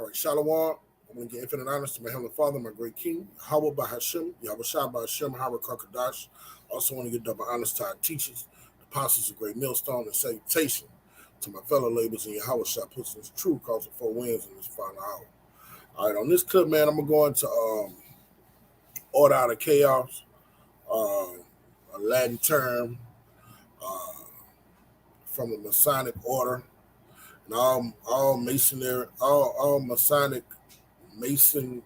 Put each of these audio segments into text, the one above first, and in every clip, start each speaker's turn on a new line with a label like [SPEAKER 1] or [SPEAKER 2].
[SPEAKER 1] All right, Shalom. I'm going to give infinite honors to my Heavenly Father, my great King, Yahweh Bahashim, Yahweh Shah Bahashim, Hara Kakadash. Also want to give double honors to our teachers, the apostles of Great Millstone, and salutation to my fellow laborers in Yahweh Shah, puts his true cause of 4 winds in this final hour. All right, on this clip, man, I'm going to go into order out of chaos, a Latin term from the Masonic order, and all Masonry, all Masonic Mason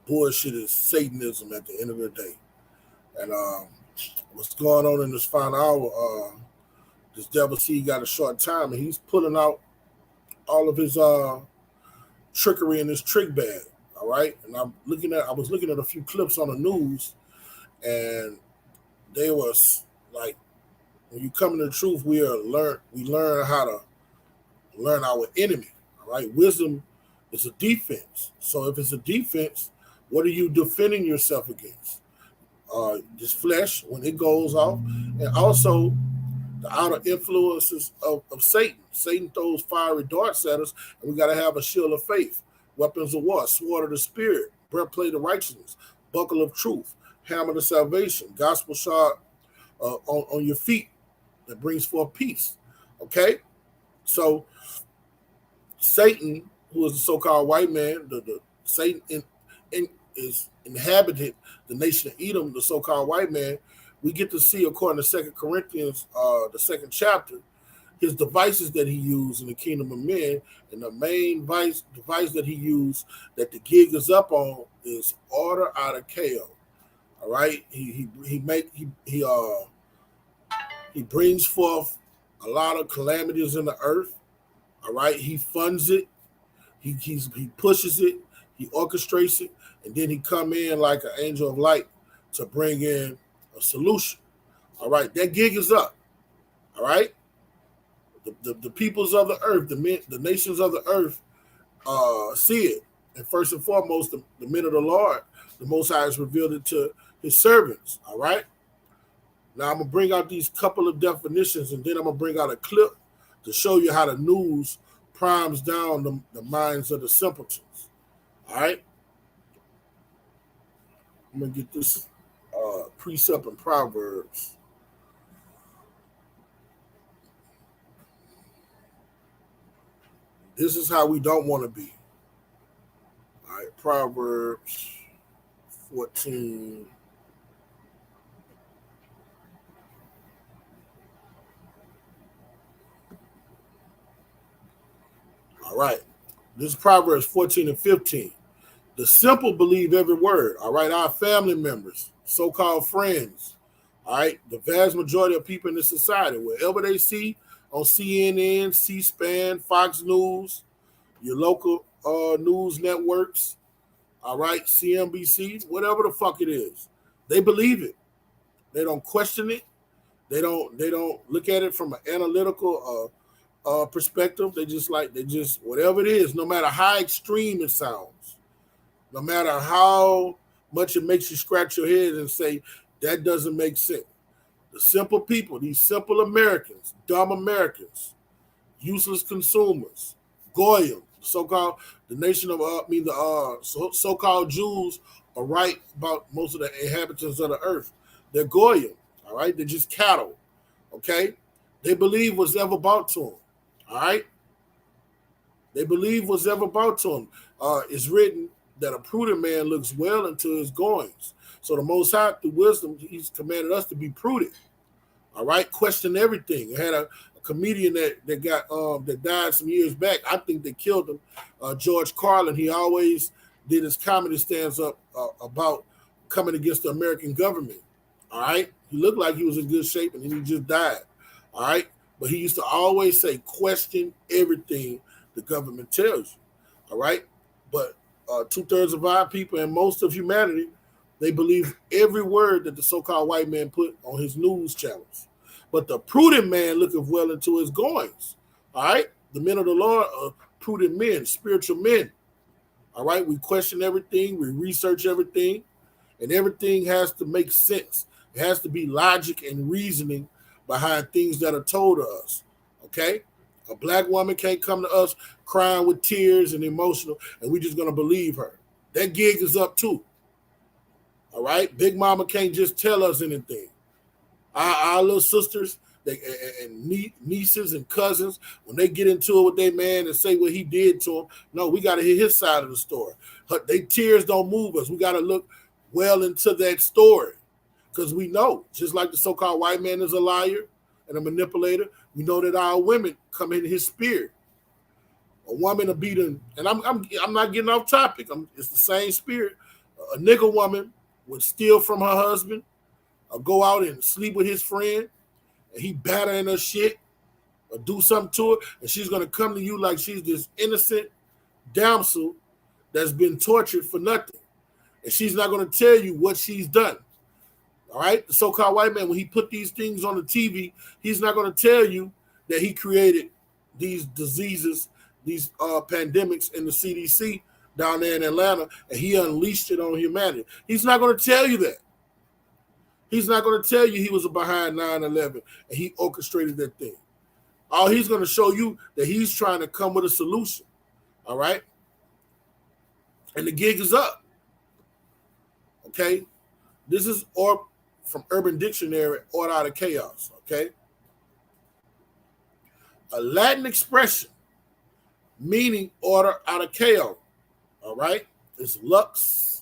[SPEAKER 1] bullshit is Satanism at the end of the day. And what's going on in this final hour, this devil seed got a short time, and he's pulling out all of his trickery in his trick bag. All right. And I was looking at a few clips on the news, and they was like, when you come to the truth, we learn how to learn our enemy. All right. Wisdom is a defense. So if it's a defense, what are you defending yourself against? This flesh when it goes off, and also the outer influences of Satan. Satan throws fiery darts at us, and we got to have a shield of faith, weapons of war, sword of the spirit, breastplate of righteousness, buckle of truth, hammer of salvation, gospel shot on your feet that brings forth peace. Okay, so Satan, who is the so-called white man, the Satan is inhabited the nation of Edom, the so-called white man. We get to see, according to 2 Corinthians, the 2nd chapter, his devices that he used in the kingdom of men, and the main device that he used that the gig is up on is order out of chaos. All right, he brings forth a lot of calamities in the earth. All right, he funds it, he pushes it, he orchestrates it, and then he come in like an angel of light to bring in a solution. All right, that gig is up. All right, the peoples of the earth, the nations of the earth see it, and first and foremost, the men of the Lord, the Most High has revealed it to his servants. All right, now I'm gonna bring out these couple of definitions, and then I'm gonna bring out a clip to show you how the news primes down the minds of the simpletons. All right, I'm gonna get this precept in Proverbs. This is how we don't want to be. All right, Proverbs 14. All right, this is Proverbs 14 and 15. The simple believe every word. All right, our family members, so-called friends. All right, the vast majority of people in this society, wherever they see on CNN, C-SPAN, Fox News, your local news networks, all right, CNBC, whatever the fuck it is, they believe it. They don't question it. They don't look at it from an analytical perspective. They just whatever it is, no matter how extreme it sounds, no matter how much it makes you scratch your head and say that doesn't make sense. The simple people, these simple Americans, dumb Americans, useless consumers, Goyim, so-called the nation of so-called Jews are right about most of the inhabitants of the earth. They're Goyim, all right? They're just cattle, okay? They believe what's ever brought to them, all right? They believe what's ever brought to them. It's written that a prudent man looks well into his goings. So the Most High, through wisdom, he's commanded us to be prudent, all right? Question everything. I had a comedian that died some years back. I think they killed him, George Carlin. He always did his comedy stands up about coming against the American government, all right? He looked like he was in good shape, and then he just died, all right? But he used to always say, question everything the government tells you, all right? But 2/3 of our people and most of humanity, they believe every word that the so-called white man put on his news channels. But the prudent man looketh well into his goings. All right? The men of the Lord are prudent men, spiritual men. All right? We question everything. We research everything. And everything has to make sense. It has to be logic and reasoning behind things that are told to us. Okay? A black woman can't come to us crying with tears and emotional, and we just gonna believe her. That gig is up too. All right, Big Mama can't just tell us anything. Our little sisters and nieces and cousins, when they get into it with their man and say what he did to them, no, we got to hear his side of the story. They tears don't move us. We got to look well into that story because we know, just like the so-called white man is a liar and a manipulator, we know that our women come in his spirit. A woman will beat him, and I'm not getting off topic. It's the same spirit. A nigga woman would steal from her husband, or go out and sleep with his friend, and he battering her shit, or do something to her, and she's gonna come to you like she's this innocent damsel that's been tortured for nothing, and she's not gonna tell you what she's done. All right, the so-called white man, when he put these things on the TV, he's not gonna tell you that he created these diseases, these pandemics in the CDC down there in Atlanta, and he unleashed it on humanity. He's not gonna tell you that. He's not going to tell you he was behind 9/11 and he orchestrated that thing. All he's going to show you that he's trying to come with a solution. All right? And the gig is up. Okay? This is from Urban Dictionary, order out of chaos. Okay? A Latin expression meaning order out of chaos. All right? It's lux.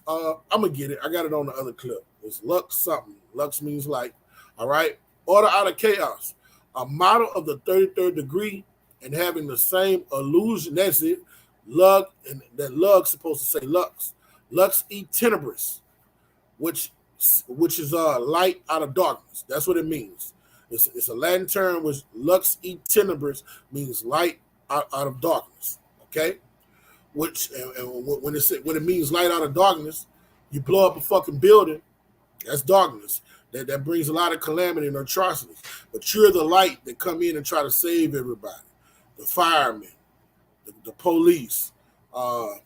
[SPEAKER 1] I'm going to get it. I got it on the other clip. It's lux something. Lux means light. All right? Order out of chaos. A model of the 33rd degree and having the same illusion. That's it. Lug, and that lug's supposed to say lux. Lux e tenebris, which is light out of darkness. That's what it means. It's a Latin term which lux e tenebris means light out of darkness. Okay? Which and when it means light out of darkness, you blow up a fucking building, that's darkness. That brings a lot of calamity and atrocities. But you're the light that come in and try to save everybody. The firemen, the police, the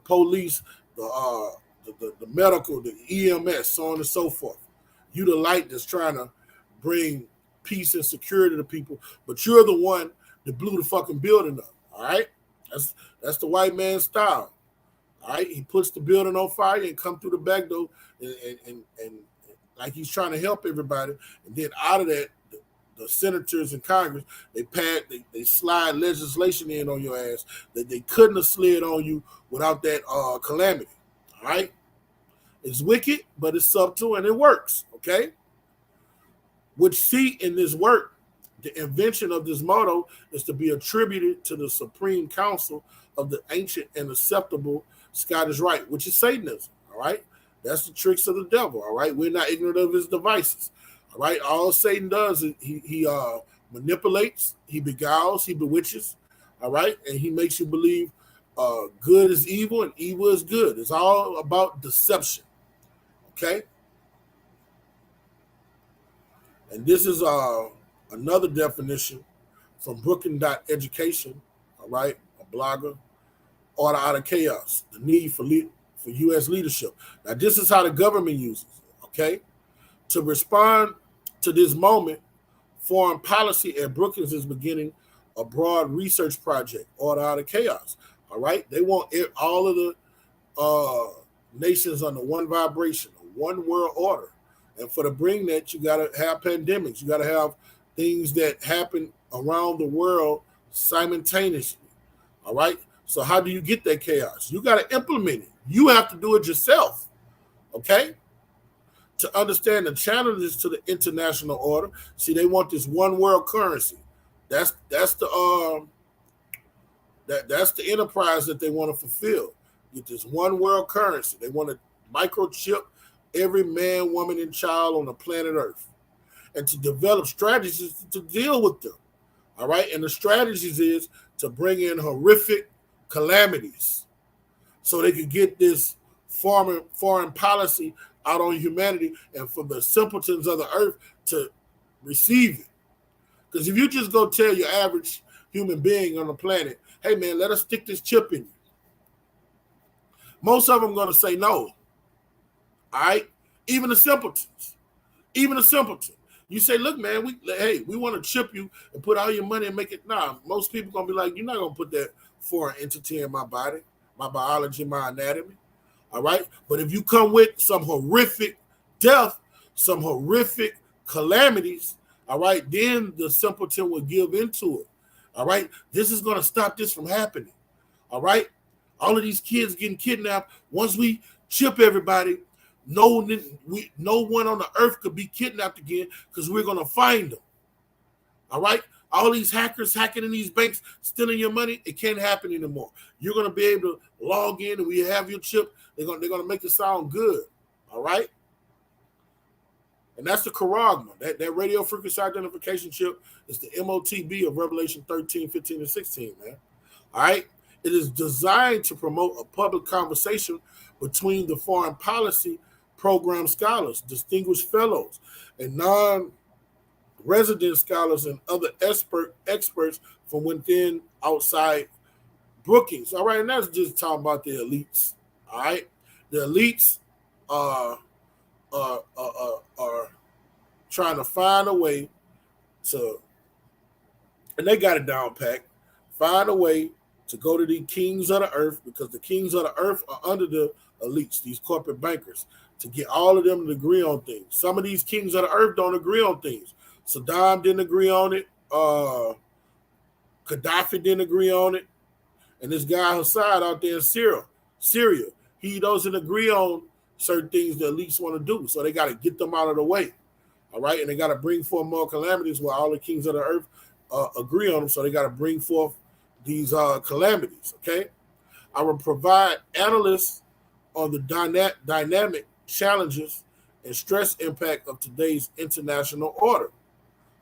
[SPEAKER 1] police, the medical, the EMS, so on and so forth. You the light that's trying to bring peace and security to people, but you're the one that blew the fucking building up. All right? That's the white man's style. All right, he puts the building on fire and come through the back door and like he's trying to help everybody. And then out of that, the senators and Congress, they slide legislation in on your ass that they couldn't have slid on you without that calamity. All right, it's wicked, but it's subtle and it works. Okay, which see in this work, the invention of this motto is to be attributed to the Supreme Council of the ancient and acceptable Scottish Rite, which is Satanism. All right, that's the tricks of the devil. All right, we're not ignorant of his devices. All right, all Satan does is he manipulates, he beguiles, he bewitches. All right, and he makes you believe good is evil and evil is good. It's all about deception. Okay, and this is another definition from Brooklyn.education. All right, a blogger. Order out of chaos, the need for U.S. leadership. Now, this is how the government uses it, okay? To respond to this moment, foreign policy at Brookings is beginning a broad research project, order out of chaos, all right? They want all of the nations under one vibration, one world order. And for to bring that, you got to have pandemics. You got to have things that happen around the world simultaneously, all right? So how do you get that chaos? You got to implement it. You have to do it yourself, okay? To understand the challenges to the international order. See, they want this one world currency. That's the enterprise that they want to fulfill. Get this one world currency. They want to microchip every man, woman, and child on the planet Earth, and to develop strategies to deal with them. All right, and the strategies is to bring in horrific calamities so they could get this foreign policy out on humanity and for the simpletons of the earth to receive it. Because if you just go tell your average human being on the planet, hey man, let us stick this chip in you, most of them are going to say no. All right, even the simpletons. You say, look, man, we want to chip you and put all your money and make it. Nah, most people gonna be like, you're not gonna put that foreign entity in my body, my biology, my anatomy. All right. But if you come with some horrific death, some horrific calamities, all right, then the simpleton will give into it. All right. This is gonna stop this from happening. All right. All of these kids getting kidnapped. Once we chip everybody, no one on the earth could be kidnapped again because we're gonna find them. All right, all these hackers hacking in these banks, stealing your money, it can't happen anymore. You're gonna be able to log in and we have your chip. They're gonna make it sound good. All right, and that's the charagma. That radio frequency identification chip is the MOTB of Revelation 13, 15, and 16, man. All right. It is designed to promote a public conversation between the foreign policy program scholars, distinguished fellows, and non-resident scholars and other experts from within outside Brookings. All right, and that's just talking about the elites. All right, the elites are trying to find a way to, and they got it down packed, find a way to go to the kings of the earth, because the kings of the earth are under the elites, these corporate bankers, to get all of them to agree on things. Some of these kings of the earth don't agree on things. Saddam didn't agree on it. Gaddafi didn't agree on it. And this guy Assad out there in Syria, he doesn't agree on certain things the elites want to do. So they got to get them out of the way. All right. And they got to bring forth more calamities where all the kings of the earth agree on them. So they got to bring forth these calamities. Okay. I will provide analysts on the dynamic challenges and stress impact of today's international order.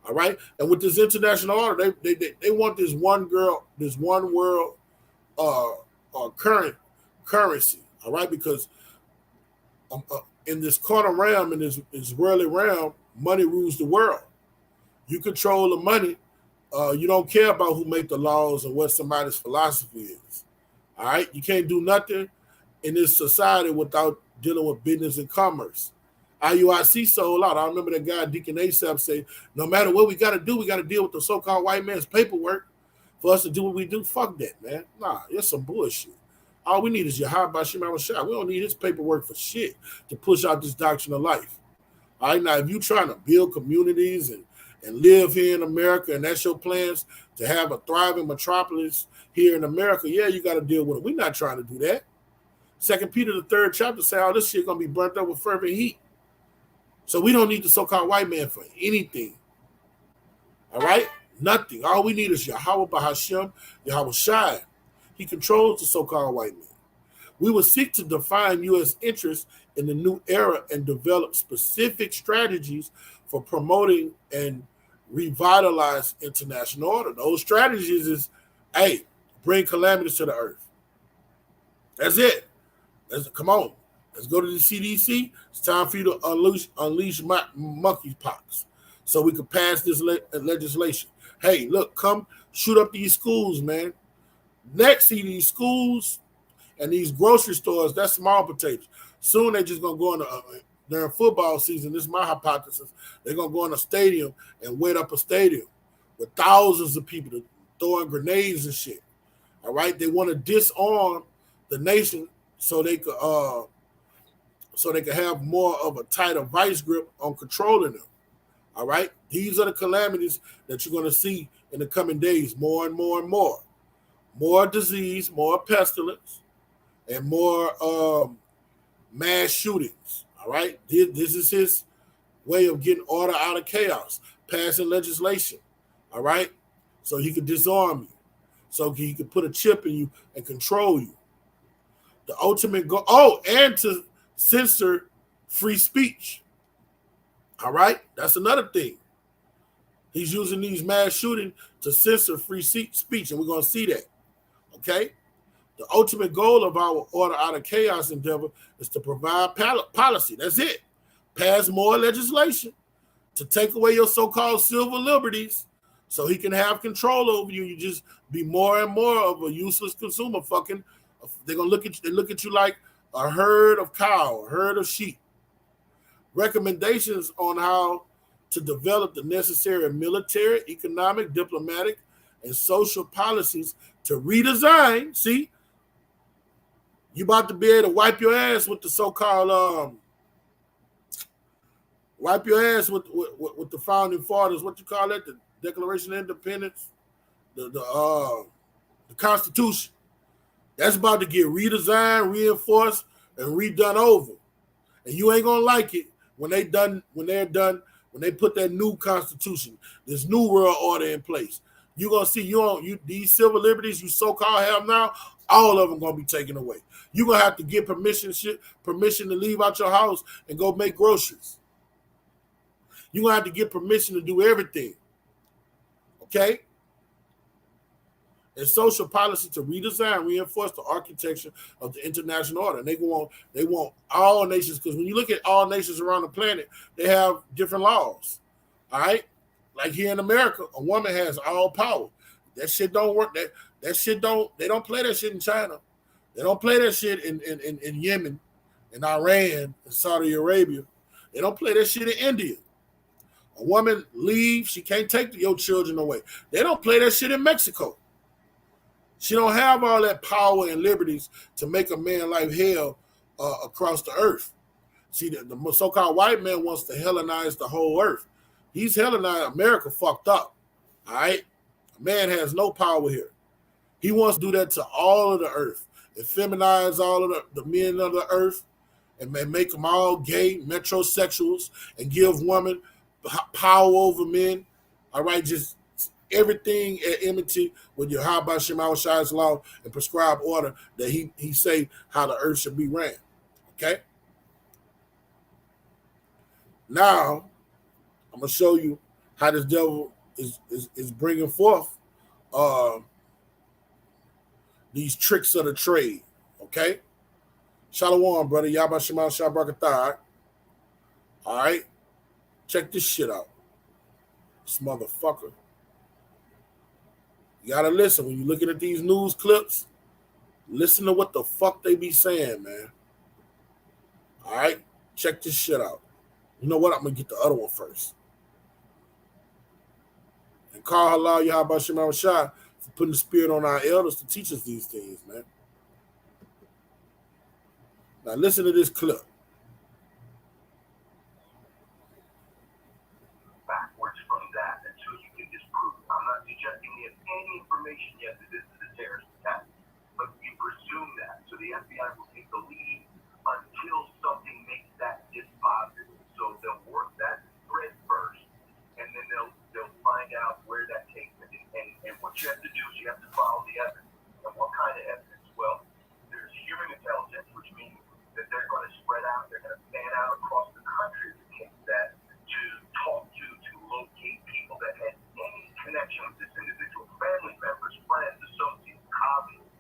[SPEAKER 1] All right. And with this international order, they want this one world currency. All right. Because in this quantum realm, in this worldly realm, money rules the world. You control the money. You don't care about who make the laws and what somebody's philosophy is. All right. You can't do nothing in this society without dealing with business and commerce. IUIC sold out. I remember that guy, Deacon Asaph, say, no matter what we got to do, we got to deal with the so-called white man's paperwork for us to do what we do. Fuck that, man. Nah, it's some bullshit. All we need is Yahweh Bashim Shah. We don't need his paperwork for shit to push out this doctrine of life. All right, now, if you're trying to build communities and live here in America, and that's your plans to have a thriving metropolis here in America, yeah, you got to deal with it. We're not trying to do that. 2 Peter, the 3rd chapter, say all this shit going to be burnt up with fervent heat. So we don't need the so-called white man for anything. All right? Nothing. All we need is Yahweh Bahashem, Yahweh Shai. He controls the so-called white man. We will seek to define U.S. interests in the new era and develop specific strategies for promoting and revitalize international order. Those strategies is, hey, bring calamities to the earth. That's it. Come on. Let's go to the CDC. It's time for you to unleash monkeypox so we can pass this legislation. Hey, look, come shoot up these schools, man. Next, see these schools and these grocery stores, that's small potatoes. Soon they're just going to go in during football season, this is my hypothesis, they're going to go in a stadium and wet up a stadium with thousands of people throwing grenades and shit. All right? They want to disarm the nation so they could have more of a tighter vice grip on controlling them. All right? These are the calamities that you're going to see in the coming days, more and more and more. More disease, more pestilence, and more mass shootings. All right? This is his way of getting order out of chaos, passing legislation. All right? So he could disarm you. So he could put a chip in you and control you. The ultimate goal, and to censor free speech. All right? That's another thing. He's using these mass shootings to censor free speech, and we're going to see that. Okay? The ultimate goal of our order out of chaos endeavor is to provide policy. That's it. Pass more legislation to take away your so-called civil liberties so he can have control over you. You just be more and more of a useless consumer. They're going to look at you like a herd of cow, a herd of sheep. Recommendations on how to develop the necessary military, economic, diplomatic, and social policies to redesign. See, you about to be able to wipe your ass with the so-called wipe your ass with the founding fathers. What you call that? The Declaration of Independence, the Constitution. That's about to get redesigned, reinforced, and redone over. And you ain't gonna like it when they put that new Constitution, this new world order in place. You're gonna see these civil liberties you so-called have now, all of them gonna be taken away. You're gonna have to get permission to leave out your house and go make groceries. You're gonna have to get permission to do everything. Okay? And social policy to redesign, reinforce the architecture of the international order. And they want all nations, because when you look at all nations around the planet, they have different laws. All right? Like here in America, a woman has all power. That shit don't work. They don't play that shit in China. They don't play that shit in Yemen, in Iran, in Saudi Arabia. They don't play that shit in India. A woman leaves, she can't take your children away. They don't play that shit in Mexico. She don't have all that power and liberties to make a man life hell across the earth. See, the so-called white man wants to Hellenize the whole earth. He's Hellenized. America fucked up. All right? A man has no power here. He wants to do that to all of the earth and feminize all of the men of the earth and make them all gay, metrosexuals, and give women power over men. All right? Just everything at enmity with your Yahweh Shema Shai's law and prescribed order that he say how the earth should be ran. Okay? Now, I'm going to show you how this devil is bringing forth these tricks of the trade. Okay? Shalom, brother. Yahweh Shema Shai Brakatah. All right? Check this shit out. This motherfucker. You gotta listen. When you're looking at these news clips, listen to what the fuck they be saying, man. All right? Check this shit out. You know what? I'm gonna get the other one first. And call halal Yahweh Shema Shai for putting the spirit on our elders to teach us these things, man. Now listen to this clip.
[SPEAKER 2] Backwards from that until you can disprove. I'm not suggesting you have any information yet that this is a terrorist attack, but we presume that. So the FBI will take the lead until something makes that dispositive. So they'll work that thread first, and then they'll find out where that takes it. And what you have to do is you have to follow the evidence. And what kind of evidence? Well, there's human intelligence, which means that they're going to spread out, they're going to fan out across the country to take that, to talk to locate people that had any connection with this individual, family members, friends, associates, colleagues,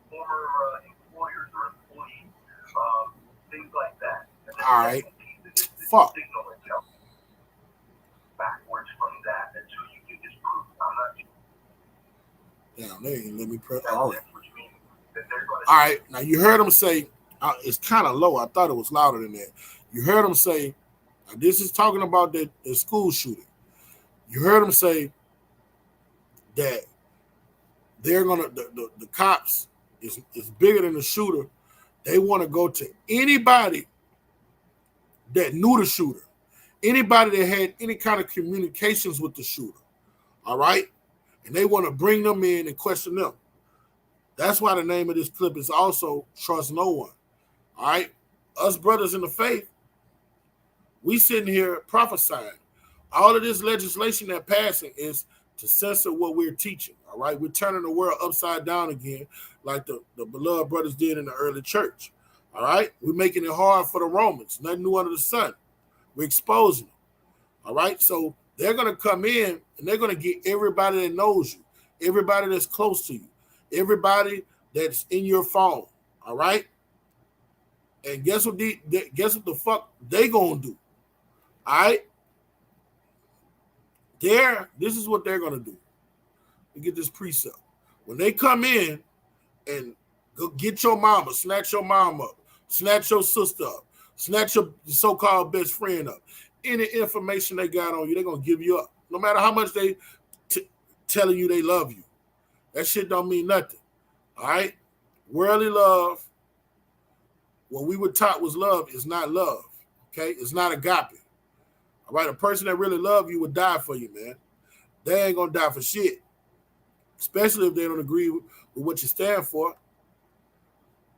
[SPEAKER 2] former employers or employees, things like that.
[SPEAKER 1] All right. Fuck.
[SPEAKER 2] Signal intelligence. Backwards from that until you can disprove. I'm not.
[SPEAKER 1] Damn, they ain't let me press. All right.
[SPEAKER 2] Which means that they're going to.
[SPEAKER 1] All right. Now you heard him say it's kind of low. I thought it was louder than that. You heard him say. This is talking about the school shooting. You heard him say that they're gonna the cops is bigger than the shooter. They want to go to anybody that knew the shooter, anybody that had any kind of communications with the shooter. All right, and they want to bring them in and question them. That's why the name of this clip is also Trust No One. All right, us brothers in the faith. We sitting here prophesying. All of this legislation that passing is to censor what we're teaching. All right, we're turning the world upside down again, like the beloved brothers did in the early church. All right, we're making it hard for the Romans. Nothing new under the sun. We're exposing them. All right, so they're gonna come in and they're gonna get everybody that knows you, everybody that's close to you, everybody that's in your phone. All right, and guess what the fuck they gonna do? All right, this is what they're gonna do. You get this precept. When they come in and go get your mama, snatch your mom up, snatch your sister up, snatch your so-called best friend up. any information they got on you, they're going to give you up. No matter how much they telling you they love you. That shit don't mean nothing. All right? Worldly love, what we were taught was love, is not love. Okay? It's not agape. All right? A person that really love you would die for you, man. They ain't going to die for shit. Especially if they don't agree with what you stand for.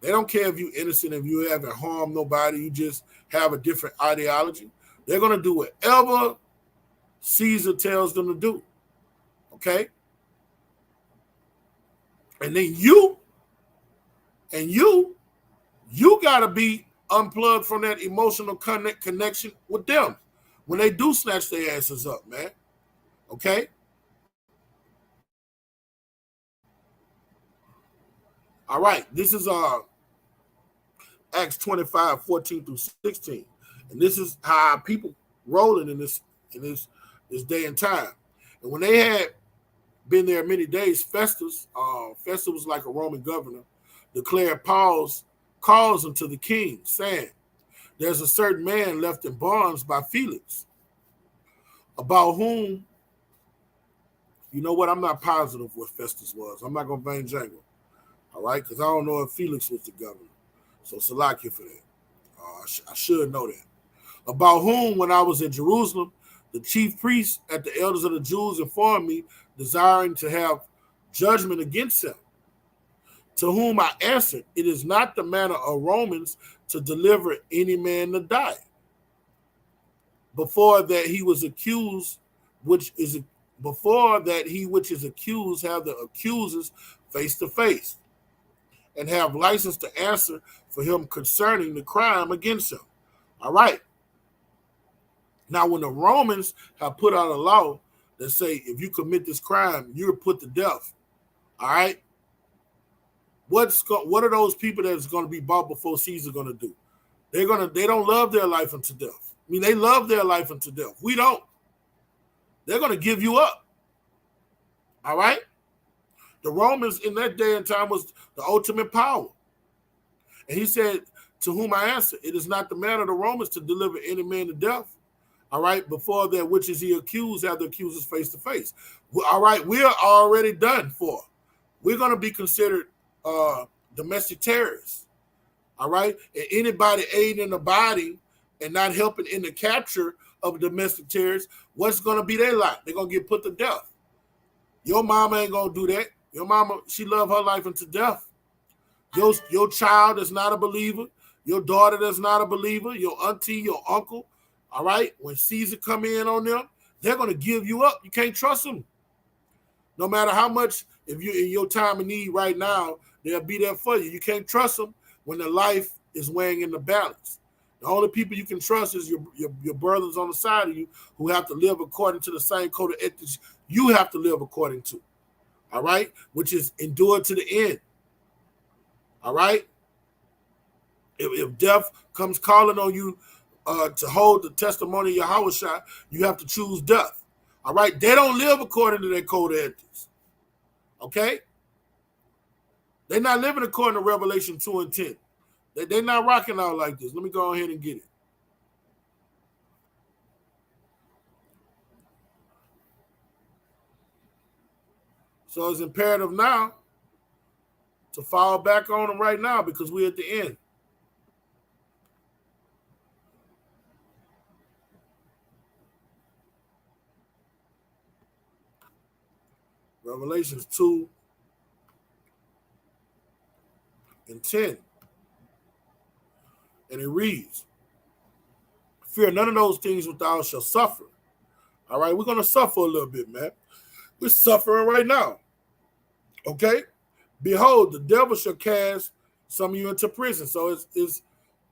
[SPEAKER 1] They don't care if you're innocent, if you haven't harmed nobody, you just have a different ideology. They're going to do whatever Caesar tells them to do. Okay? And then you got to be unplugged from that emotional connection with them when they do snatch their asses up, man. Okay? All right. This is Acts 25, 14 through 16. And this is how people rolling in this day and time. And when they had been there many days, Festus was like a Roman governor, declared Paul's cause unto the king, saying, there's a certain man left in bonds by Felix, about whom, you know what, I'm not positive what Festus was. I'm not going to vain jangle. All right? Because I don't know if Felix was the governor. So Salakia for that. I should know that. About whom, when I was in Jerusalem, the chief priests and the elders of the Jews informed me, desiring to have judgment against him. To whom I answered, it is not the manner of Romans to deliver any man to die. Before that he was accused, which is accused have the accusers face to face, and have license to answer for him concerning the crime against him. All right. Now, when the Romans have put out a law that say if you commit this crime, you're put to death. All right. What are those people that's going to be brought before Caesar going to do? They don't love their life unto death. I mean, they love their life unto death. We don't. They're going to give you up. All right. The Romans in that day and time was the ultimate power. And he said, to whom I answer, it is not the manner of the Romans to deliver any man to death. All right, before that which is he accused, have the accusers face to face. All right, we are already done for. We're going to be considered domestic terrorists. All right, and anybody aiding the body and not helping in the capture of domestic terrorists, what's going to be their lot? They're going to get put to death. Your mama ain't going to do that. Your mama, she loved her life unto death. Your child is not a believer. Your daughter that's not a believer. Your auntie, your uncle. All right? When Caesar come in on them, they're going to give you up. You can't trust them. No matter how much, if you're in your time of need right now, they'll be there for you. You can't trust them when their life is weighing in the balance. The only people you can trust is your brothers on the side of you who have to live according to the same code of ethics you have to live according to. All right? Which is endure to the end. All right? If death comes calling on you to hold the testimony of Yahushua, you have to choose death. All right? They don't live according to their code of ethics. Okay? They're not living according to Revelation 2 and 10. They're not rocking out like this. Let me go ahead and get it. So it's imperative now to fall back on them right now because we're at the end. Revelations 2 and 10. And it reads, fear none of those things which thou shalt suffer. All right, we're going to suffer a little bit, man. We're suffering right now. Okay? Behold, the devil shall cast some of you into prison. So it's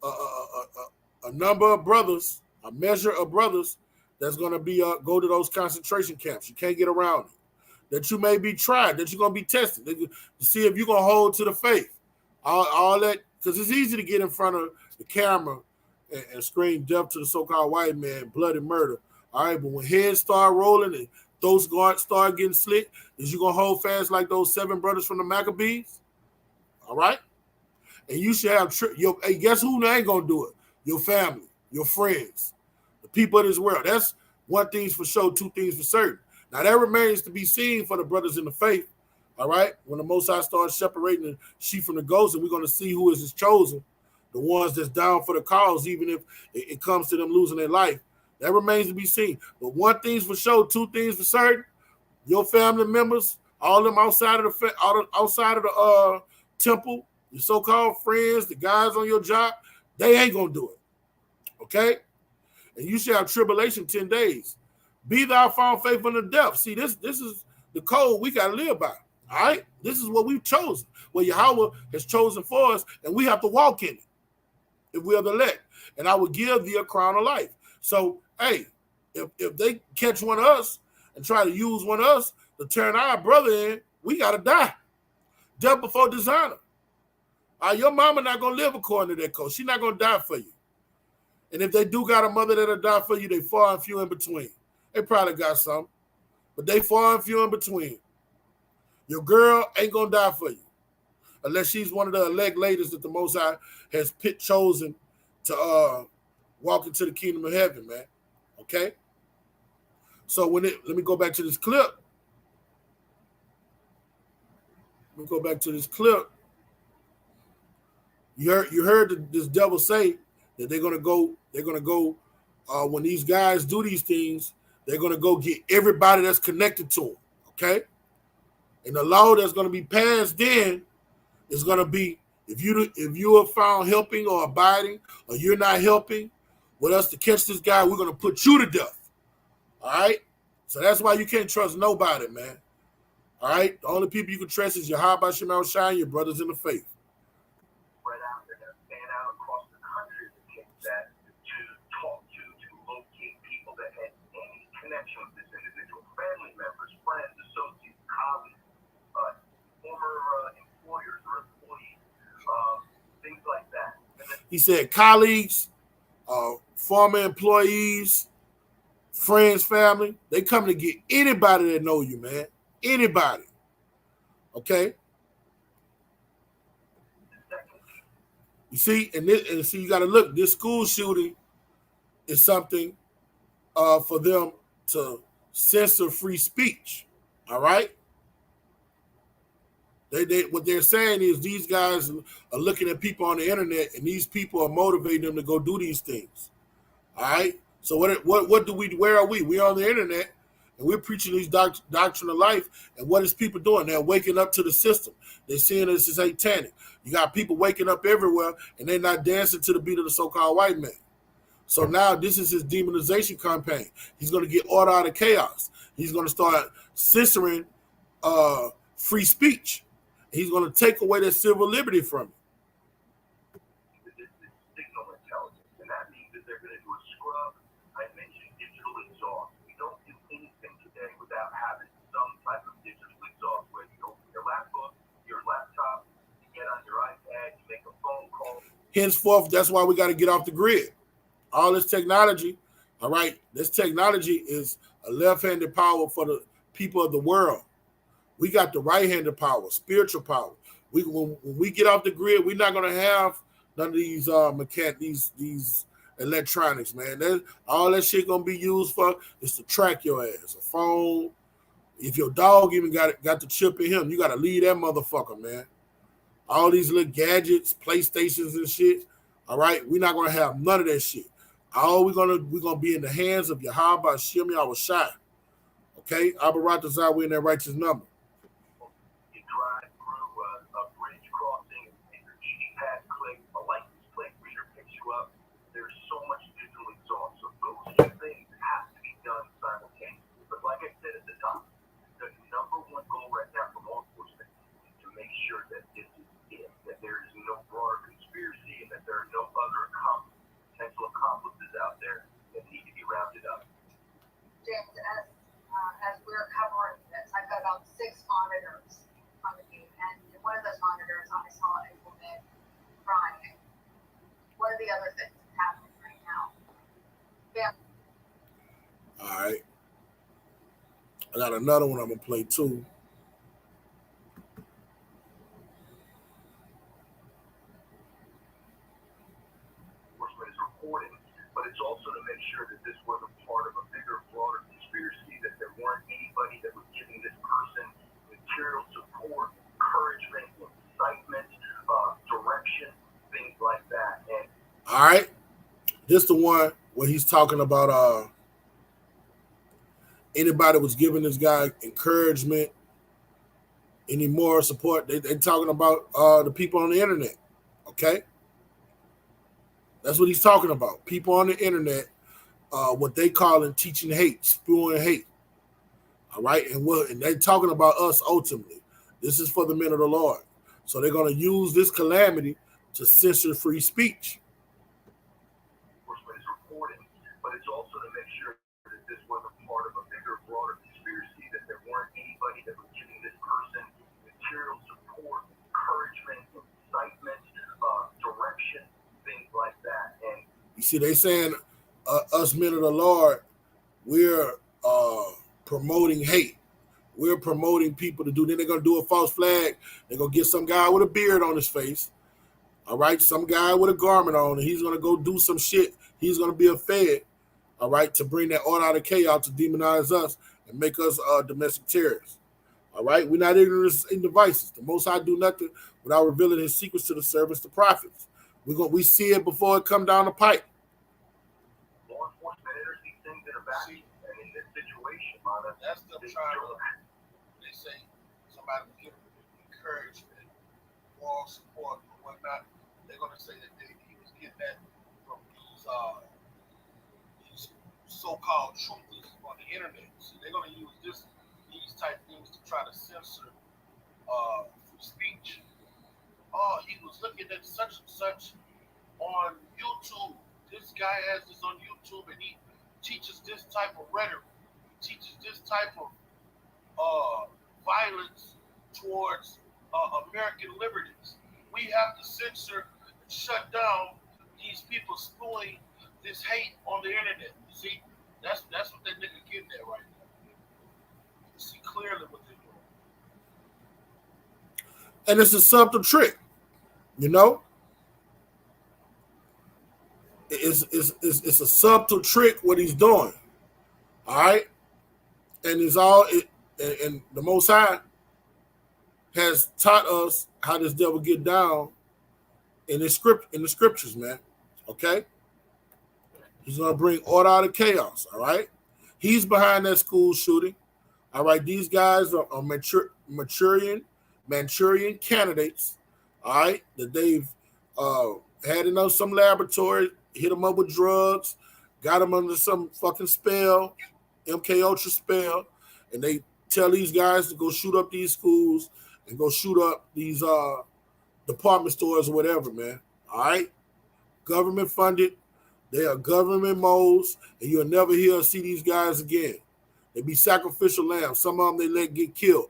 [SPEAKER 1] a number of brothers, a measure of brothers that's going to be go to those concentration camps. You can't get around it. That you may be tried, that you're going to be tested, to see if you're going to hold to the faith. All that, because it's easy to get in front of the camera and scream death to the so-called white man, bloody murder. All right, but when heads start rolling and those guards start getting slit, is you going to hold fast like those 7 brothers from the Maccabees? All right? And you should have, hey, guess who ain't going to do it? Your family, your friends, the people of this world. That's one thing's for sure, two things for certain. Now that remains to be seen for the brothers in the faith. All right, when the Most High starts separating the sheep from the goats, and we're going to see who is his chosen, the ones that's down for the cause, even if it comes to them losing their life. That remains to be seen. But one thing's for sure, two things for certain. Your family members, all of them outside of the temple, your so-called friends, the guys on your job, they ain't gonna do it. Okay? And you shall have tribulation 10 days. Be thou found faithful in death. See, this is the code we gotta live by. All right? This is what we've chosen. What Yahweh has chosen for us, and we have to walk in it if we are the elect. And I will give thee a crown of life. So, hey, if they catch one of us and try to use one of us to turn our brother in, we got to die. Death before dishonor. Your mama not going to live according to that code. She's not going to die for you. And if they do got a mother that'll die for you, they far and few in between. They probably got some, but they far and few in between. Your girl ain't going to die for you unless she's one of the elect ladies that the Most High has chosen to walk into the kingdom of heaven, man. Okay? So let me go back to this clip. Let me go back to this clip. You heard this devil say that they're gonna go, when these guys do these things, they're gonna go get everybody that's connected to them. Okay? And the law that's gonna be passed then is gonna be if you are found helping or abiding, or you're not helping with us to catch this guy, we're gonna put you to death. All right? So that's why you can't trust nobody, man. All right? The only people you can trust is Yahweh Shemel Shine, your brothers in the faith.
[SPEAKER 2] Spread out, they're going to stand out across the country to talk to locate people that had any connection with this individual, family members, friends, associates, colleagues, former employers or employees, things like that.
[SPEAKER 1] He said colleagues, former employees, friends, family, they come to get anybody that know you, man. Anybody. Okay? You see, and you got to look, this school shooting is something for them to censor free speech. All right? They what they're saying is these guys are looking at people on the internet, and these people are motivating them to go do these things. All right? So what do we, where are we? We're on the internet, and we're preaching these doctrine of life, and what is people doing? They're waking up to the system. They're seeing this as satanic. You got people waking up everywhere, and they're not dancing to the beat of the so-called white man. So now this is his demonization campaign. He's going to get order out of chaos. He's going to start censoring free speech. He's going to take away that civil liberty from you.
[SPEAKER 2] This signal intelligence, and that means that they're going to do a scrub. I mentioned digital exhaust. We don't do anything today without having some type of digital exhaust, where you open your laptop, your laptop, you get on your iPad, you make a phone call.
[SPEAKER 1] Henceforth, that's why we got to get off the grid. All this technology, all right, this technology is a left-handed power for the people of the world. We got the right-handed power, spiritual power. When we get off the grid, we're not going to have none of these these electronics, man. All that shit going to be used for is to track your ass. A phone. If your dog even got the chip in him, you got to leave that motherfucker, man. All these little gadgets, PlayStations and shit. All right, we're not going to have none of that shit. All we're gonna be in the hands of Yahweh Shem Yahushai. Okay, Abaratazah, we're in that righteous number.
[SPEAKER 2] You drive through a bridge crossing, and your easy pass click, a license plate reader picks you up. There's so much digital exhaust. So those two things have to be done simultaneously. But like I said at the top, the number one goal right now for law enforcement is to make sure that this is it, that there is no broader conspiracy, and that there are no other potential accomplices out there that need to be rounded up.
[SPEAKER 3] James, as we're covering this, I've got about 6 monitors in front of me, and in one of those monitors, I saw a woman crying. What are the other things happening right now? Yeah.
[SPEAKER 1] All right. I got another one I'm gonna play too.
[SPEAKER 2] Enforcement is reporting, but it's also to make sure that this
[SPEAKER 1] All right. This the one where he's talking about anybody was giving this guy encouragement, any moral support. They talking about the people on the internet. Okay. That's what he's talking about. People on the internet, what they call in teaching hate, spewing hate. All right. And they're talking about us ultimately. This is for the men of the Lord. So they're going to use this calamity to censor free speech.
[SPEAKER 2] It's reporting, but it's also to make sure that this wasn't part of a bigger, broader conspiracy, that there weren't anybody that was giving this person material support, encouragement, excitement, direction, things like that. And
[SPEAKER 1] you see, they saying us men of the Lord, we're promoting hate. We're promoting people to do. Then they're gonna do a false flag. They're gonna get some guy with a beard on his face. All right, some guy with a garment on, and he's gonna go do some shit. He's gonna be a fed. All right, to bring that order out of chaos, to demonize us and make us domestic terrorists. All right, we're not ignorant in devices. The Most High do nothing without revealing His secrets to the servants, the prophets. We see it before it come down the pipe.
[SPEAKER 2] Law enforcement enters these things in a vacuum, and in this situation,
[SPEAKER 4] that's them trying to. They say somebody will give encouragement, moral support, or whatnot. They're going to say that he was getting that from these so-called truthers on the internet. So they're going to use these type things to try to censor speech. Oh, he was looking at such and such on YouTube. This guy has this on YouTube, and he teaches this type of rhetoric. He teaches this type of violence towards American liberties. We have to censor and shut down these people spewing this hate on the internet. You see, that's what that nigga getting at right now. You see clearly what they're doing.
[SPEAKER 1] And it's a subtle trick, you know. It's a subtle trick what he's doing. All right, and and the Most High has taught us how this devil get down in the scriptures, man. Okay, he's gonna bring order out of chaos. All right, he's behind that school shooting. All right, these guys are Manchurian candidates. All right, that they've had in some laboratory, hit them up with drugs, got them under some fucking spell, MK Ultra spell, and they tell these guys to go shoot up these schools and go shoot up these department stores or whatever, man. All right, government funded. They are government moles, and you'll never hear or see these guys again. They be sacrificial lambs. Some of them they let get killed.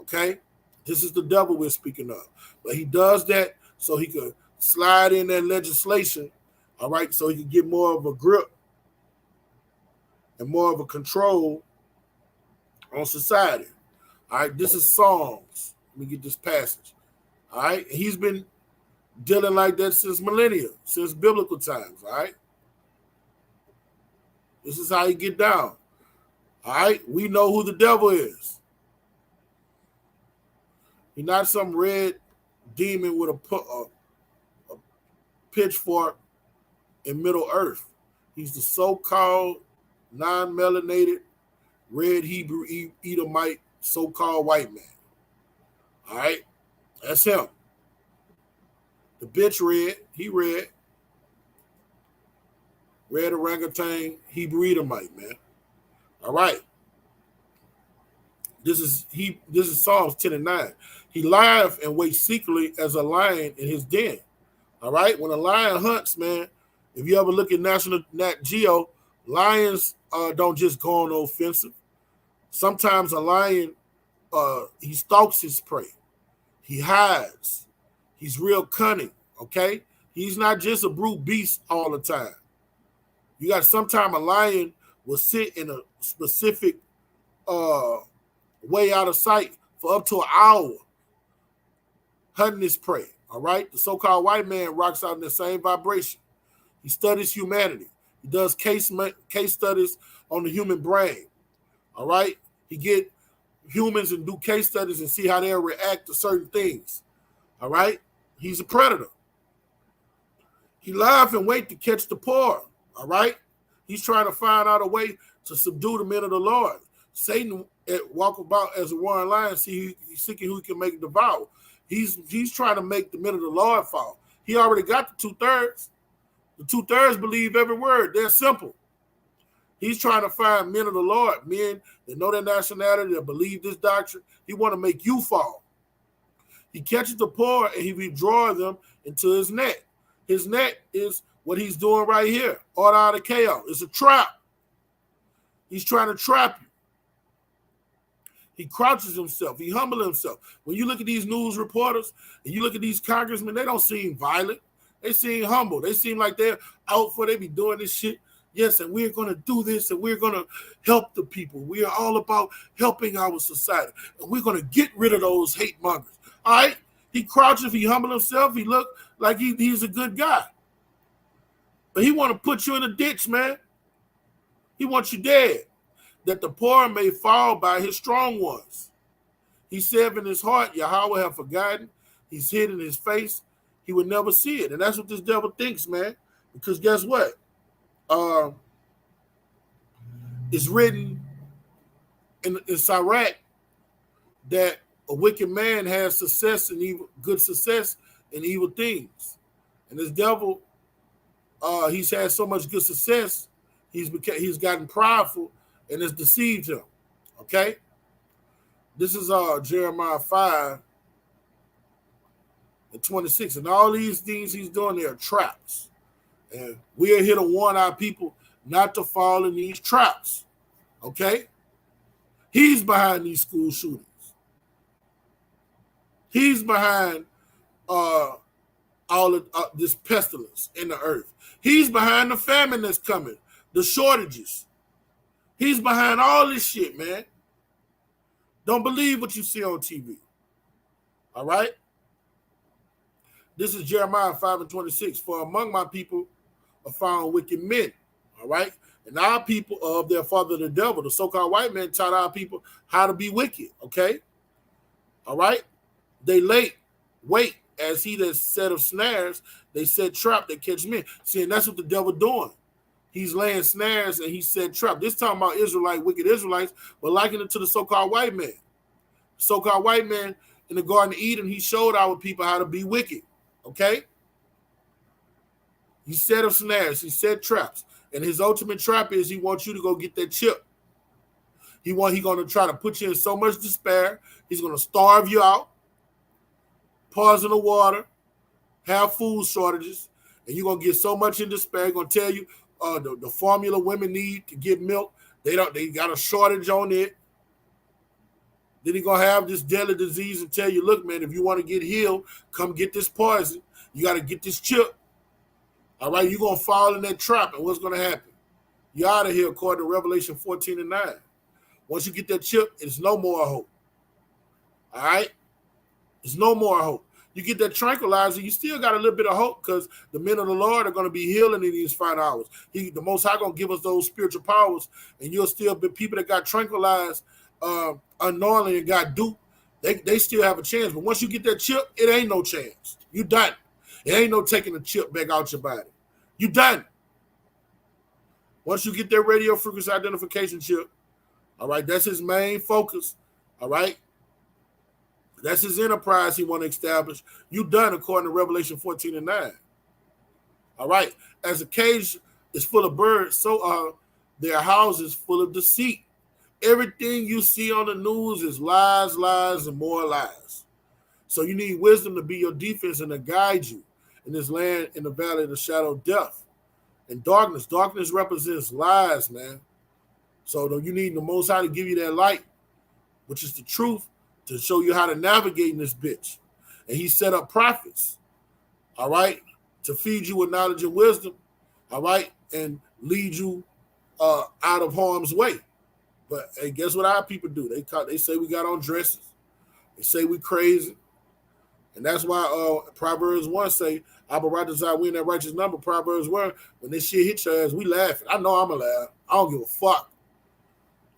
[SPEAKER 1] Okay, this is the devil we're speaking of, but he does that so he could slide in that legislation. All right, so he could get more of a grip and more of a control on society. All right, this is Psalms. Let me get this passage. All right, he's been dealing like that since millennia, since biblical times. All right, this is how he get down. All right, we know who the devil is. He's not some red demon with a pitchfork in Middle Earth. He's the so-called non-melanated red Hebrew Edomite so-called white man. All right, that's him. The bitch red, he red. Red orangutan Hebrew Edomite, man. All right. This is Psalms 10 and 9. He lieth and waits secretly as a lion in his den. All right. When a lion hunts, man, if you ever look at National Nat Geo, lions don't just go on the offensive. Sometimes a lion, he stalks his prey. He hides. He's real cunning. Okay. He's not just a brute beast all the time. You got sometimes a lion will sit in a specific way out of sight for up to an hour hunting his prey. All right. The so-called white man rocks out in the same vibration. He studies humanity. He does case studies on the human brain. All right. He get humans and do case studies and see how they'll react to certain things. All right. He's a predator. He lies and wait to catch the poor. All right? He's trying to find out a way to subdue the men of the Lord. Satan walk about as a roaring lion, he's seeking who he can make devour. He's trying to make the men of the Lord fall. He already got the 2/3. The 2/3 believe every word. They're simple. He's trying to find men of the Lord, men that know their nationality, that believe this doctrine. He want to make you fall. He catches the poor and he withdraws them into his net. His net is what he's doing right here. Order out of chaos. It's a trap. He's trying to trap you. He crouches himself. He humbles himself. When you look at these news reporters and you look at these congressmen, they don't seem violent. They seem humble. They seem like they're out for, they be doing this shit. Yes, and we're going to do this, and we're going to help the people. We are all about helping our society, and we're going to get rid of those hate mongers. All right? He crouches, he humbles himself, he look like he's a good guy. But he want to put you in a ditch, man. He wants you dead, that the poor may fall by his strong ones. He said in his heart, Yahweh have forgotten. He's hid in his face. He would never see it. And that's what this devil thinks, man. Because guess what? It's written in Sirach that a wicked man has success and evil, good success in evil things. And this devil, he's had so much good success, he's gotten prideful and it's deceived him. Okay? This is Jeremiah 5:26. And all these things he's doing, they are traps. And we are here to warn our people not to fall in these traps. Okay? He's behind these school shootings. He's behind all of this pestilence in the earth. He's behind the famine that's coming, the shortages. He's behind all this shit, man. Don't believe what you see on TV. All right? This is Jeremiah 5:26. For among my people are found wicked men. All right? And our people are of their father the devil. The so-called white man taught our people how to be wicked. Okay? All right? They wait, as he that set of snares, they set trap that catch men. See, and that's what the devil doing. He's laying snares and he set trap. This talking about Israelite, wicked Israelites, but liken it to the so-called white man. The so-called white man in the Garden of Eden, he showed our people how to be wicked. Okay? He set up snares, he set traps. And his ultimate trap is he wants you to go get that chip. He's going to try to put you in so much despair. He's going to starve you out, poison the water, have food shortages, and you're going to get so much in despair. He's going to tell you the formula women need to get milk, they got a shortage on it. Then he's going to have this deadly disease and tell you, look, man, if you want to get healed, come get this poison. You got to get this chip. All right, you're going to fall in that trap, and what's going to happen? You're out of here according to Revelation 14:9. Once you get that chip, it's no more hope. All right? It's no more hope. You get that tranquilizer, you still got a little bit of hope because the men of the Lord are going to be healing in these final hours. The Most High going to give us those spiritual powers, and you'll still be people that got tranquilized unknowingly and got duped. They still have a chance. But once you get that chip, it ain't no chance. You done. It ain't no taking the chip back out your body. You done. Once you get that radio frequency identification chip, all right, that's his main focus. All right. That's his enterprise he want to establish. You done according to Revelation 14:9. All right. As a cage is full of birds, so are their houses full of deceit. Everything you see on the news is lies, lies, and more lies. So you need wisdom to be your defense and to guide you in this land in the valley of the shadow of death. And darkness. Darkness represents lies, man. So you need the Most High to give you that light, which is the truth, to show you how to navigate in this bitch. And he set up prophets, all right, to feed you with knowledge and wisdom, all right, and lead you out of harm's way. But hey, guess what our people do? They say we got on dresses. They say we crazy. And that's why Proverbs 1 say, Abaratazai, we in that righteous number. Proverbs 1, when this shit hit your ass, we laughing. I know I'm going to laugh. I don't give a fuck.